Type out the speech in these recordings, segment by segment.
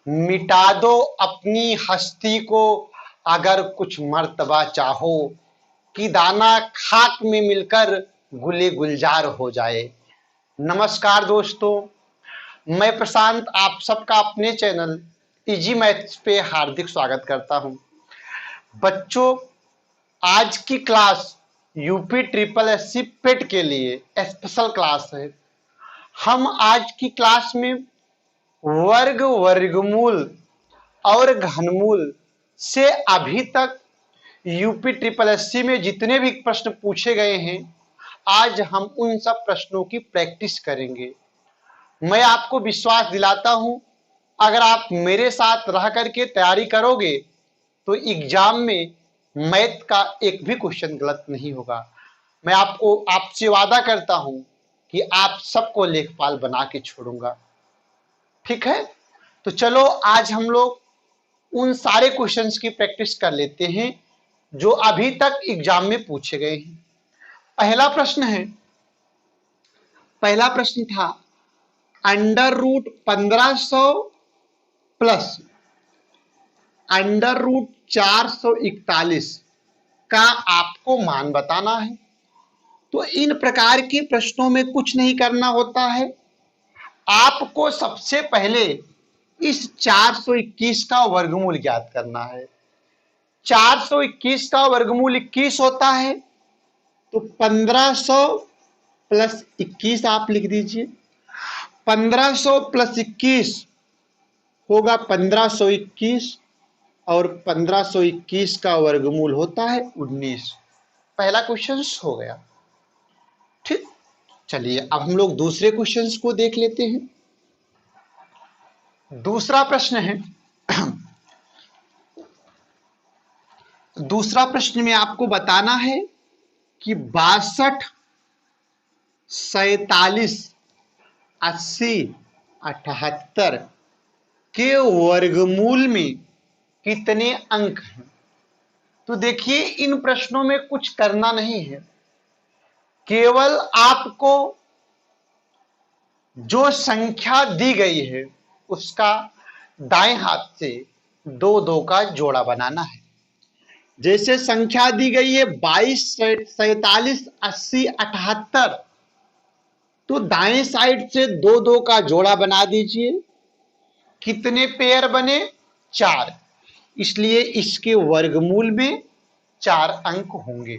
मिटा दो अपनी हस्ती को अगर कुछ मर्तबा चाहो, कि दाना खाक में मिलकर गुले गुलजार हो जाए। नमस्कार दोस्तों, मैं प्रशांत आप सबका अपने चैनल इजी मैथ्स पे हार्दिक स्वागत करता हूं। बच्चों, आज की क्लास यूपी ट्रिपल एससी पेट के लिए स्पेशल क्लास है। हम आज की क्लास में वर्ग, वर्गमूल और घनमूल से अभी तक यूपी ट्रिपल एससी में जितने भी प्रश्न पूछे गए हैं, आज हम उन सब प्रश्नों की प्रैक्टिस करेंगे। मैं आपको विश्वास दिलाता हूं, अगर आप मेरे साथ रह करके तैयारी करोगे तो एग्जाम में मैथ का एक भी क्वेश्चन गलत नहीं होगा। मैं आपसे वादा करता हूं कि आप सबको लेखपाल बना के छोड़ूंगा। ठीक है, तो चलो आज हम लोग उन सारे क्वेश्चंस की प्रैक्टिस कर लेते हैं जो अभी तक एग्जाम में पूछे गए हैं। पहला प्रश्न था under root 1500 plus under root 441 का आपको मान बताना है। तो इन प्रकार के प्रश्नों में कुछ नहीं करना होता है, आपको सबसे पहले इस 421 का वर्गमूल ज्ञात करना है। 421 का वर्गमूल 21 होता है, तो 1500 प्लस 21 आप लिख दीजिए। 1500 प्लस 21 होगा 1521 और 1521 का वर्गमूल होता है 19। पहला क्वेश्चन हो गया। ठीक, चलिए अब हम लोग दूसरे क्वेश्चंस को देख लेते हैं। दूसरा प्रश्न है दूसरा प्रश्न में आपको बताना है कि 62, 47, 80, 78 के वर्गमूल में कितने अंक हैं। तो देखिए, इन प्रश्नों में कुछ करना नहीं है, केवल आपको जो संख्या दी गई है उसका दाएं हाथ से दो दो का जोड़ा बनाना है। जैसे संख्या दी गई है 22, 47, 80, 78, तो दाएं साइड से दो दो का जोड़ा बना दीजिए। कितने पेयर बने? 4, इसलिए इसके वर्गमूल में 4 अंक होंगे।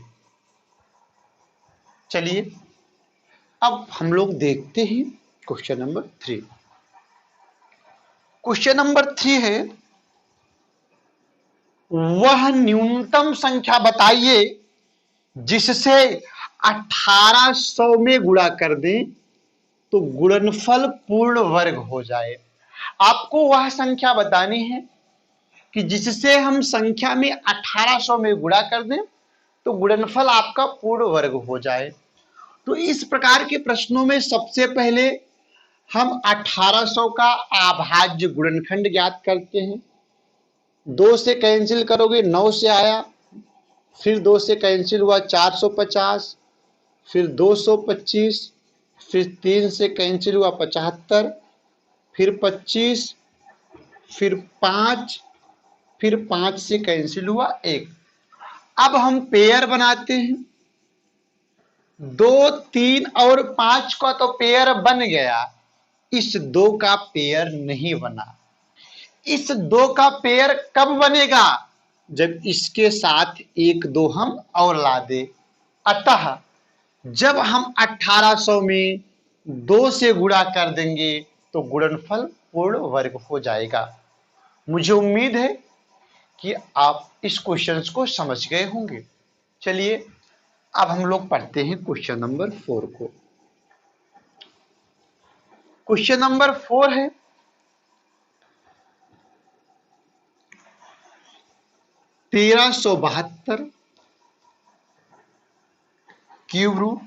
चलिए अब हम लोग देखते हैं क्वेश्चन नंबर 3। क्वेश्चन नंबर 3 है, वह न्यूनतम संख्या बताइए जिससे 1800 में गुणा कर दें तो गुणनफल पूर्ण वर्ग हो जाए। आपको वह संख्या बतानी है कि जिससे हम संख्या में 1800 में गुणा कर दें तो गुणनफल आपका पूर्ण वर्ग हो जाए। तो इस प्रकार के प्रश्नों में सबसे पहले हम 1800 का अभाज्य गुणनखंड ज्ञात करते हैं। 2 से कैंसिल करोगे 9 से आया, फिर 2 से कैंसिल हुआ 450, फिर 225, फिर 3 से कैंसिल हुआ 75, फिर 25, फिर 5, फिर 5 से कैंसिल हुआ 1। अब हम पेयर बनाते हैं। 2, 3 और 5 का तो पेयर बन गया, इस 2 का पेयर नहीं बना। इस 2 का पेयर कब बनेगा? जब इसके साथ 1, 2 हम और ला दे। अतः जब हम 1800 में 2 से गुणा कर देंगे तो गुणनफल पूर्ण वर्ग हो जाएगा। मुझे उम्मीद है कि आप इस क्वेश्चन को समझ गए होंगे। चलिए अब हम लोग पढ़ते हैं क्वेश्चन नंबर 4 को। क्वेश्चन नंबर 4 है, 1372 क्यूब रूट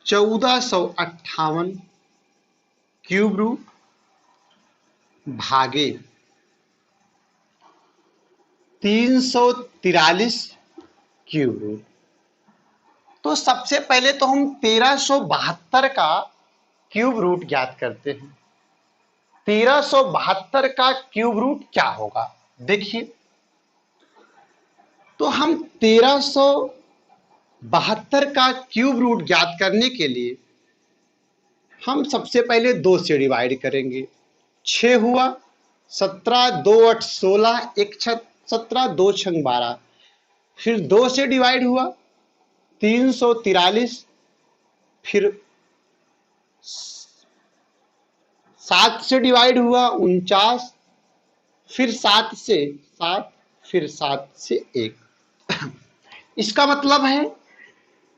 1458 क्यूब रूट भागे 343 क्यूब रूट। तो सबसे पहले तो हम 1372 का क्यूब रूट ज्ञात करते हैं। 1372 का क्यूब रूट क्या होगा? देखिए, तो हम 1372 का क्यूब रूट ज्ञात करने के लिए हम सबसे पहले 2 से डिवाइड करेंगे। 6 हुआ, 17, 2 8 16, 1 6 17, 2 6 12, फिर 2 से डिवाइड हुआ 343, फिर 7 से डिवाइड हुआ 49, फिर 7 से 7, फिर 7 से 1। इसका मतलब है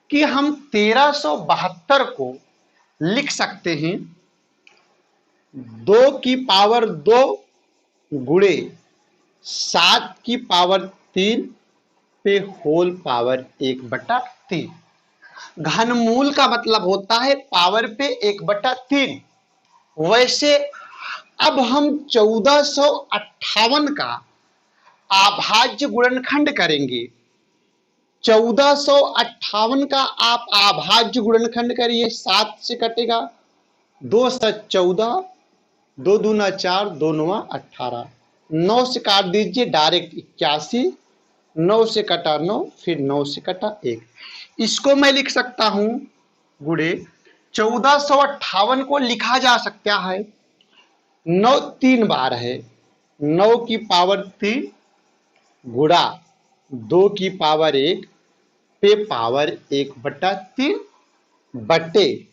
कि हम 1372 को लिख सकते हैं 2 की पावर 2 गुणे 7 की पावर 3 पे होल पावर 1/3। घनमूल का मतलब होता है पावर पे 1/3। वैसे अब हम 1458 का अभाज्य गुणनखंड करेंगे। 1458 का आप अभाज्य गुणनखंड करिए, 7 से कटेगा, 2 7 14, 2 दूना 4, 2 9 18, 9 से काट दीजिए डायरेक्ट 81, 9 से कटा 9, फिर 9 से कटा 1। इसको मैं लिख सकता हूं गुणे 1458 को लिखा जा सकता है 9 3 बार है, 9 की पावर 3 गुणा 2 की पावर 1 पे पावर 1/3 बटे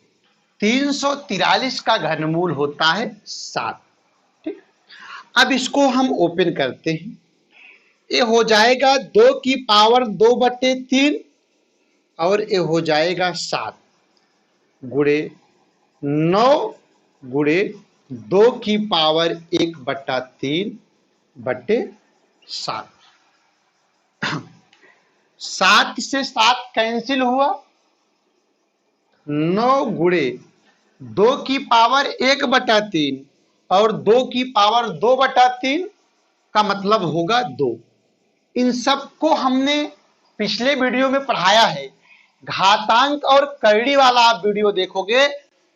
343 का घनमूल होता है 7। ठीक, अब इसको हम ओपन करते हैं। ये हो जाएगा 2 की पावर 2/3 और ये हो जाएगा 7 गुणे 9 गुणे 2 की पावर 1/3 बटे 7। 7 से 7 कैंसिल हुआ, 9 गुणे 2 की पावर 1/3 और 2 की पावर 2/3 का मतलब होगा 2। इन सबको हमने पिछले वीडियो में पढ़ाया है। घातांक और करड़ी वाला आप वीडियो देखोगे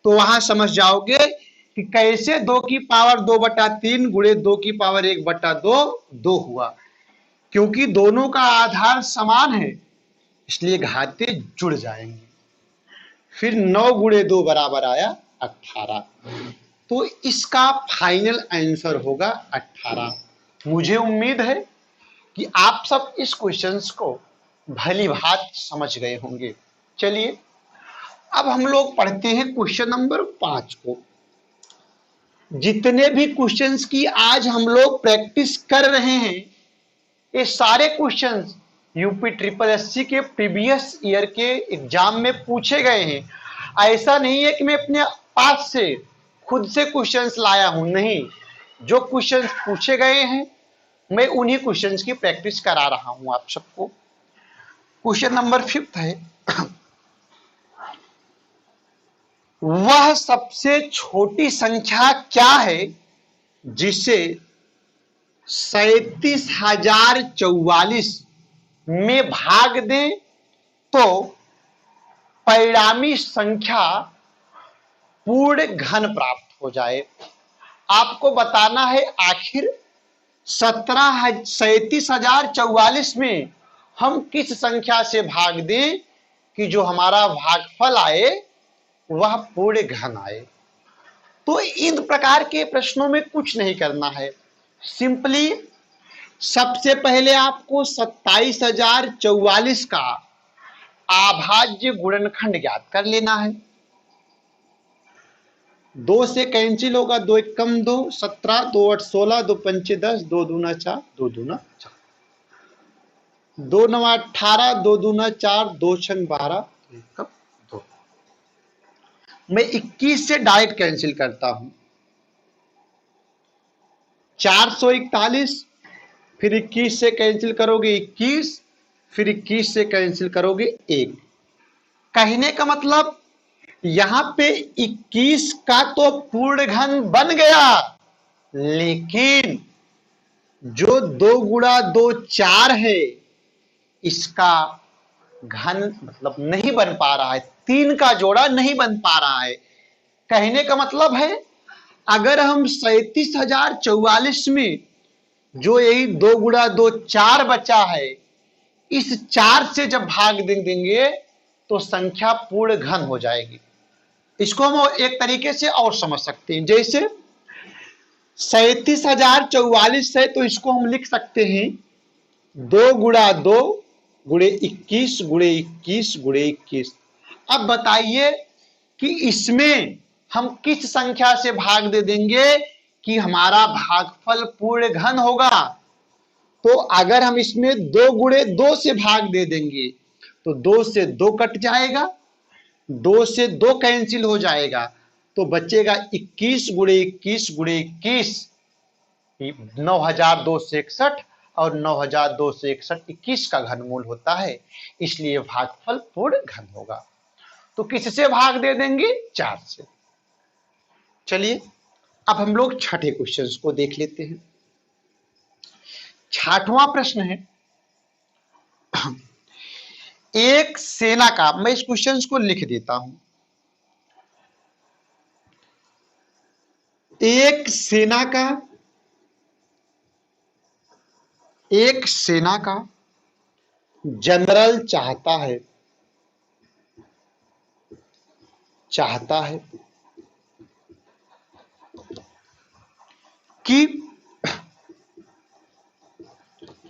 तो वहां समझ जाओगे कि कैसे 2 की पावर 2/3 गुणे 2 की पावर 1/2 2 हुआ। क्योंकि दोनों का आधार समान है इसलिए घाते जुड़ जाएंगे। फिर 9 गुणे 2 बराबर आया 18। तो इसका फाइनल आंसर होगा 18। मुझे उम्मीद है कि आप सब इस क्वेश्चंस को भली भांति समझ गए होंगे। चलिए अब हम लोग पढ़ते हैं क्वेश्चन नंबर 5 को। जितने भी क्वेश्चंस की आज हम लोग प्रैक्टिस कर रहे हैं ये सारे क्वेश्चंस यूपी ट्रिपल एससी के प्रीवियस ईयर के एग्जाम में पूछे गए हैं। ऐसा नहीं है कि मैं अपने पास से खुद से क्वेश्चंस लाया हूं, नहीं, जो क्वेश्चंस पूछे गए हैं मैं उन्हीं क्वेश्चंस की प्रैक्टिस करा रहा हूं आप सबको। क्वेश्चन नंबर 5 है, वह सबसे छोटी संख्या क्या है जिसे 37,044 में भाग दें तो परिणामी संख्या पूर्ण घन प्राप्त हो जाए। आपको बताना है आखिर 37,044 में हम किस संख्या से भाग दें कि जो हमारा भागफल आए वह पूर्ण घन आए। तो इन प्रकार के प्रश्नों में कुछ नहीं करना है, सिंपली सबसे पहले आपको 27,044 का अभाज्य गुणनखंड ज्ञात कर लेना है। 2 से कैंसिल होगा, 2 1 कम 2, 17, 2 8 16, 2 5 10, 2 दूना 4, 2 दूना 4, 2 9 18, 2 दूना 4, 2 6 12, 1 2। मैं 21 से डायरेक्ट कैंसिल करता हूं, 441, फिर 21 से कैंसिल करोगे 21, फिर 21 से कैंसिल करोगे 1। कहने का मतलब यहां पे 21 का तो पूर्ण घन बन गया, लेकिन जो 2 गुणा 2 4 है इसका घन मतलब नहीं बन पा रहा है, 3 का जोड़ा नहीं बन पा रहा है। कहने का मतलब है अगर हम 37,044 में जो यही 2 × 2 4 बचा है, इस 4 से जब भाग देंगे तो संख्या पूर्ण घन हो जाएगी। इसको हम एक तरीके से और समझ सकते हैं, जैसे 37,044 है तो इसको हम लिख सकते हैं 2 × 2 × 21 × 21 × 21। अब बताइए कि इसमें हम किस संख्या से भाग दे देंगे कि हमारा भागफल पूर्ण घन होगा। तो अगर हम इसमें 2 × 2 से भाग दे देंगे तो 2 से 2 कट जाएगा, 2 से 2 कैंसिल हो जाएगा, तो बचेगा 21 × 21 × 21, 9,261 और 9,261 21 का घनमूल होता है, इसलिए भागफल पूर्ण घन होगा। तो किससे भाग दे देंगे? 4 से। चलिए अब हम लोग छठे क्वेश्चन को देख लेते हैं। छठवां प्रश्न है, एक सेना का, मैं इस क्वेश्चन को लिख देता हूं, एक सेना का जनरल चाहता है कि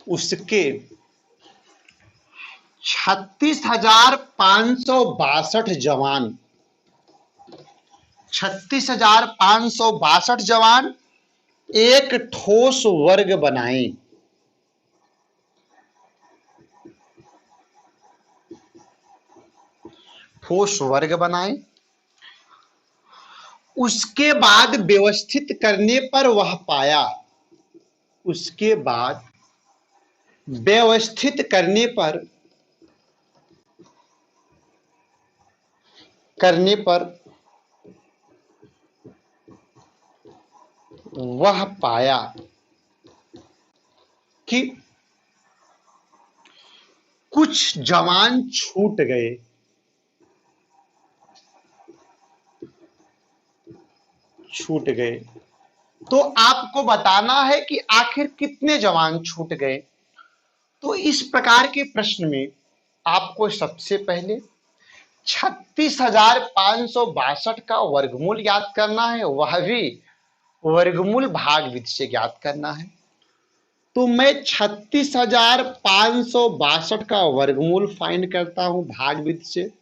उसके 36,562 जवान 36,562 जवान एक ठोस वर्ग बनाएं। ठोस वर्ग बनाएं, उसके बाद व्यवस्थित करने पर वह पाया, उसके बाद व्यवस्थित करने पर वह पाया कि कुछ जवान छूट गए, तो आपको बताना है कि आखिर कितने जवान छूट गए। तो इस प्रकार के प्रश्न में आपको सबसे पहले 36,562 का वर्गमूल याद करना है, वह भी वर्गमूल भाग विधि से ज्ञात करना है। तो मैं 36,562 का वर्गमूल फाइंड करता हूं भाग विधि से।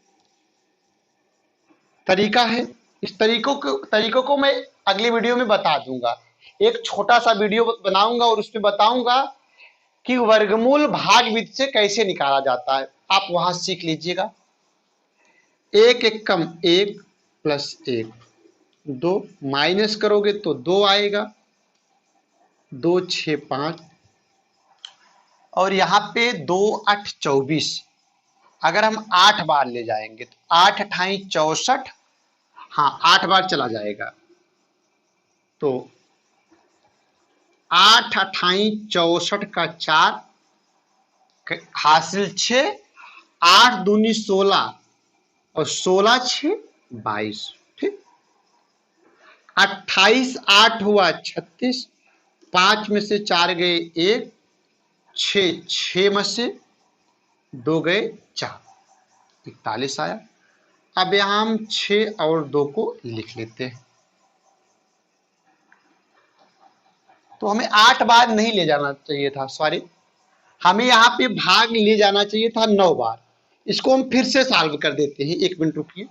तरीका है, इस तरीकों को मैं अगली वीडियो में बता दूंगा। एक छोटा सा वीडियो बनाऊंगा और उसमें बताऊंगा कि वर्गमूल भाग विधि से कैसे निकाला जाता है, आप वहां सीख लीजिएगा। 1 एकम 1 प्लस 1 2, माइनस करोगे तो 2 आएगा, 2 6 5 और यहाँ पे 2 8 24। अगर हम 8 बार ले जाएंगे तो 8 अठाई 64, हाँ 8 बार चला जाएगा, तो 8 अठाई 64 का 4 हासिल 6, 8 दूनी 16 और 16 6 22। ठीक, 28 8 हुआ 36, 5 में से 4 गए 1, 6 में से 2 गए 4, 41 आया। अब यहां हम 6 और 2 को लिख लेते हैं। तो हमें 8 बार नहीं ले जाना चाहिए था, सॉरी, हमें यहाँ पे भाग ले जाना चाहिए था 9 बार। इसको हम फिर से सॉल्व कर देते हैं, 1 मिनट रुकिए।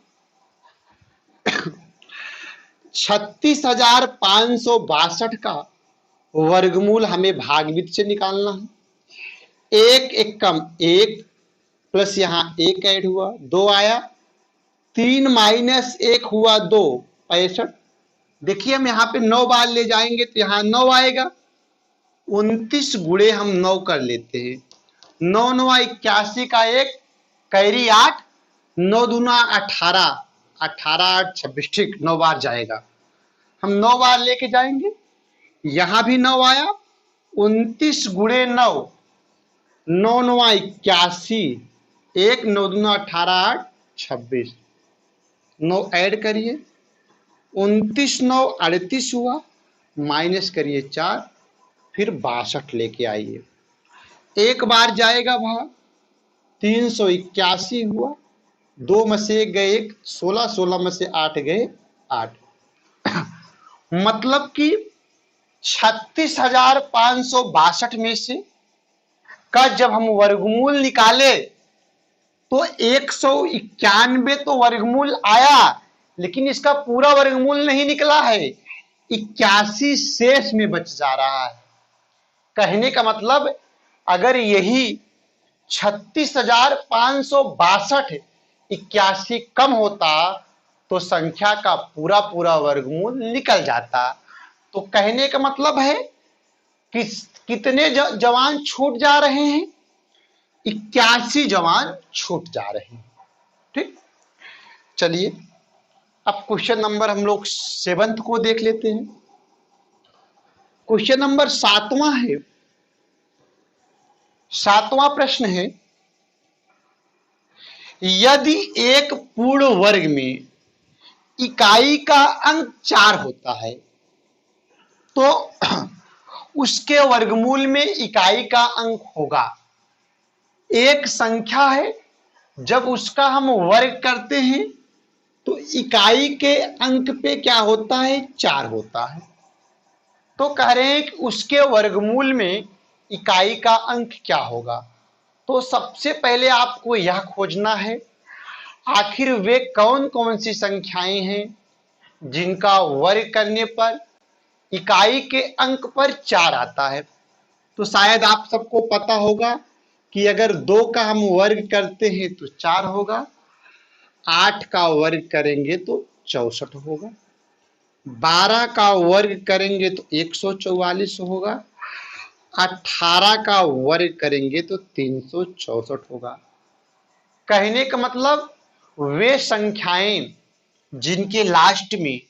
36,562 का वर्गमूल हमें भाग विधि से निकालना है। 1 एकम 1 प्लस यहाँ 1 ऐड हुआ 2 आया, 3 माइनस 1 हुआ 2 65। देखिए हम यहाँ पे 9 बार ले जाएंगे तो यहाँ 9 आएगा, 29 गुणे हम 9 कर लेते हैं, 9 9 81 का 1 कैरी 8, 9 दूना 18, 18 8 26, ठीक 9 बार जाएगा। हम 9 बार लेके जाएंगे, यहां भी 9 आया, 29 गुणे 9, 9 9 81, 1 9 दूना 18 8 26, 9 ऐड करिए 29 9 38 हुआ, माइनस करिए 4, फिर 62 लेके आइए। एक बार जाएगा वहां, 381 हुआ, 2 में से 1 गए 1, 16, 16 में से 8 गए 8। मतलब कि 36,562 में से का जब हम वर्गमूल निकाले तो 191 तो वर्गमूल आया, लेकिन इसका पूरा वर्गमूल नहीं निकला है, 81 शेष में बच जा रहा है। कहने का मतलब अगर यही 36,562 81 कम होता तो संख्या का पूरा पूरा वर्गमूल निकल जाता। तो कहने का मतलब है कि कितने जवान छूट जा रहे हैं, 81 जवान छूट जा रहे हैं। ठीक, चलिए अब क्वेश्चन नंबर हम लोग 7 को देख लेते हैं। क्वेश्चन नंबर 7वां है। 7वां प्रश्न है, यदि एक पूर्ण वर्ग में इकाई का अंक 4 होता है तो उसके वर्गमूल में इकाई का अंक होगा। एक संख्या है, जब उसका हम वर्ग करते हैं तो इकाई के अंक पे क्या होता है, 4 होता है। तो कह रहे हैं कि उसके वर्गमूल में इकाई का अंक क्या होगा। तो सबसे पहले आपको यह खोजना है आखिर वे कौन कौन सी संख्याएं हैं जिनका वर्ग करने पर इकाई के अंक पर 4 आता है। तो शायद आप सबको पता होगा कि अगर 2 का हम वर्ग करते हैं तो 4 होगा, 8 का वर्ग करेंगे तो 64 होगा, 12 का वर्ग करेंगे तो 144 होगा, 18 का वर्ग करेंगे तो 364 होगा। कहने का मतलब वे संख्याएं जिनके लास्ट में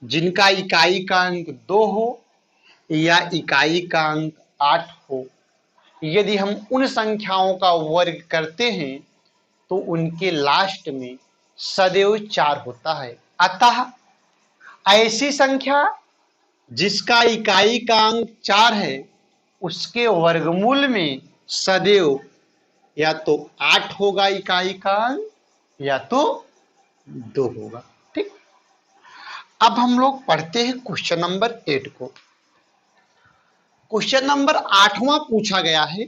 जिनका इकाई का अंक 2 हो या इकाई का अंक 8 हो, यदि हम उन संख्याओं का वर्ग करते हैं तो उनके लास्ट में सदैव 4 होता है। अतः ऐसी संख्या जिसका इकाई का अंक 4 है उसके वर्गमूल में सदैव या तो 8 होगा इकाई का अंक या तो 2 होगा। ठीक, अब हम लोग पढ़ते हैं क्वेश्चन नंबर 8 को। क्वेश्चन नंबर 8वां पूछा गया है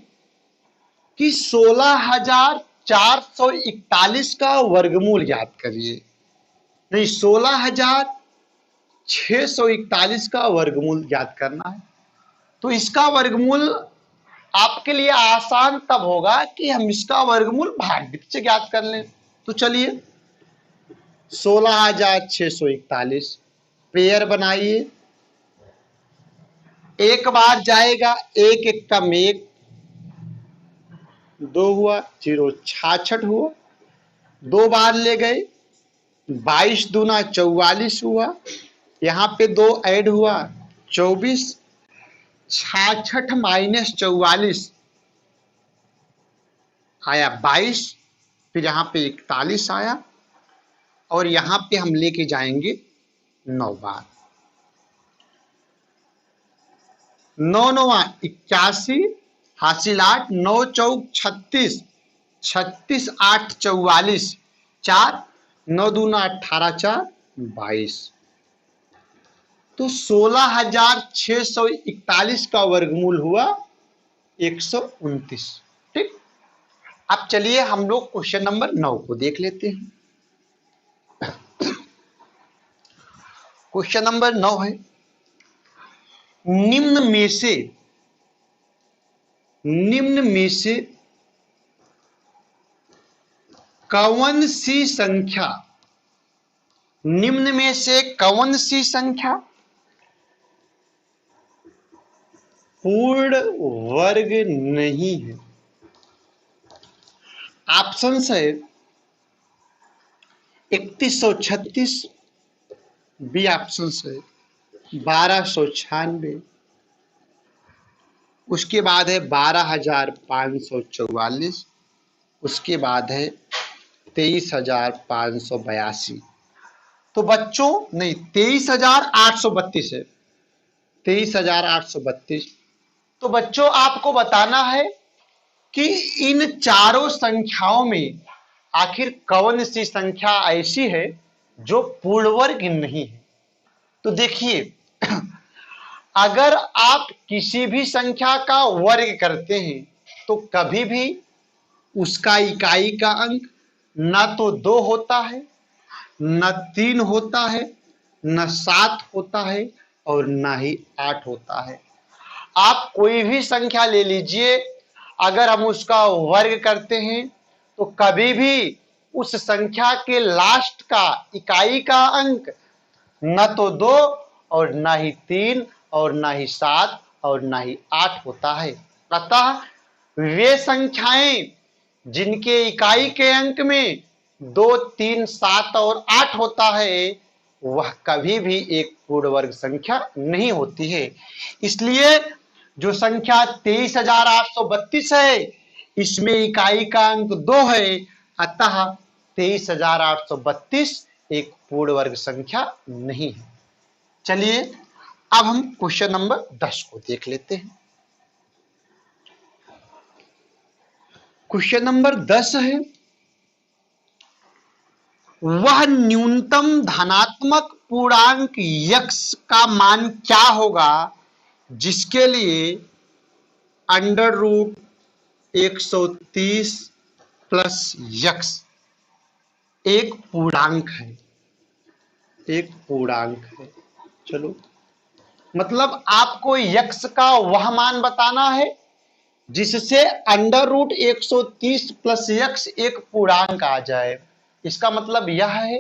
कि 16,441 का वर्गमूल ज्ञात करिए। नहीं, 16,641 का वर्गमूल ज्ञात करना है। तो इसका वर्गमूल आपके लिए आसान तब होगा कि हम इसका वर्गमूल भाज्य से ज्ञात कर लें। तो चलिए 16,641 पेयर बनाइए। एक बार जाएगा 1 1 कम 1, 2 हुआ, 0 66 हुआ, 2 बार ले गए, 22 दूना 44 हुआ, यहां पे 2 ऐड हुआ 24, 66 माइनस 44 आया 22, फिर यहां पे 41 आया और यहां पे हम लेके जाएंगे 9 बार। 9 9 81, हासिल 8, 9 चौक 36, 36 8 44, 4, 9 दूना 18, 4 22। तो 16,641 का वर्गमूल हुआ 129। ठीक, अब चलिए हम लोग क्वेश्चन नंबर 9 को देख लेते हैं। क्वेश्चन नंबर 9 है, निम्न में से कौन सी संख्या, निम्न में से कौन सी संख्या पूर्ण वर्ग नहीं है। ऑप्शन है 3136, बी ऑप्शन है 1296, उसके बाद है 12,544, उसके बाद है 23,582। तो बच्चों नहीं, 23,832 है, 23,832। तो बच्चों आपको बताना है कि इन चारों संख्याओं में आखिर कौन सी संख्या ऐसी है जो पूर्ण वर्ग नहीं है। तो देखिए, अगर आप किसी भी संख्या का वर्ग करते हैं तो कभी भी उसका इकाई का अंक न तो 2 होता है, न 3 होता है, न 7 होता है और न ही 8 होता है। आप कोई भी संख्या ले लीजिए, अगर हम उसका वर्ग करते हैं तो कभी भी उस संख्या के लास्ट का इकाई का अंक न तो 2 और न ही 3 और न ही 7 और न ही 8 होता है। अतः वे संख्याएं जिनके इकाई के अंक में 2, 3, 7 और 8 होता है वह कभी भी एक पूर्ण वर्ग संख्या नहीं होती है। इसलिए जो संख्या 23,832 है इसमें इकाई का अंक 2 है, अतः 23,832 एक पूर्ण वर्ग संख्या नहीं है। चलिए अब हम क्वेश्चन नंबर 10 को देख लेते हैं। क्वेश्चन नंबर 10 है, वह न्यूनतम धनात्मक पूर्णांक x का मान क्या होगा जिसके लिए अंडर रूट 130 प्लस x एक पूर्णांक है, एक पूर्णांक है। चलो, मतलब आपको x का वह मान बताना है जिससे अंडर रूट 130 प्लस x एक पूर्णांक आ जाए। इसका मतलब यह है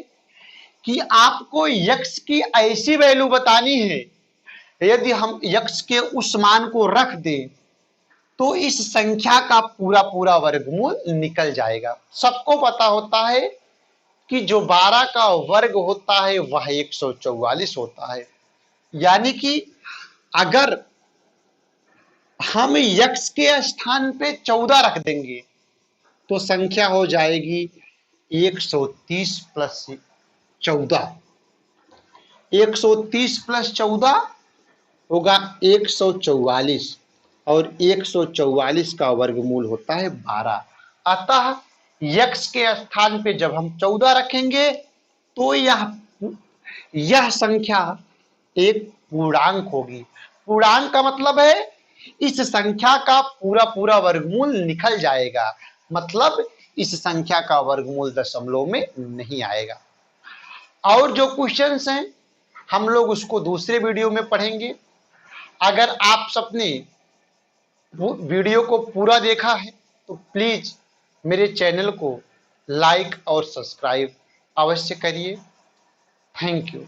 कि आपको x की ऐसी वैल्यू बतानी है, यदि हम x के उस मान को रख दें तो इस संख्या का पूरा पूरा वर्गमूल निकल जाएगा। सबको पता होता है कि जो 12 का वर्ग होता है वह 144 होता है, यानी कि अगर हम x के स्थान पे 14 रख देंगे तो संख्या हो जाएगी 130 प्लस 14। 130 प्लस 14 होगा 144 और 144 का वर्गमूल होता है 12। अतः x के स्थान पे जब हम 14 रखेंगे तो यह संख्या एक पूर्णांक होगी। पूर्णांक का मतलब है इस संख्या का पूरा पूरा वर्गमूल निकल जाएगा, मतलब इस संख्या का वर्गमूल दशमलव में नहीं आएगा। और जो क्वेश्चंस हैं हम लोग उसको दूसरे वीडियो में पढ़ेंगे। अगर आप सबने वीडियो को पूरा देखा है तो प्लीज मेरे चैनल को लाइक और सब्सक्राइब अवश्य करिए। Thank you.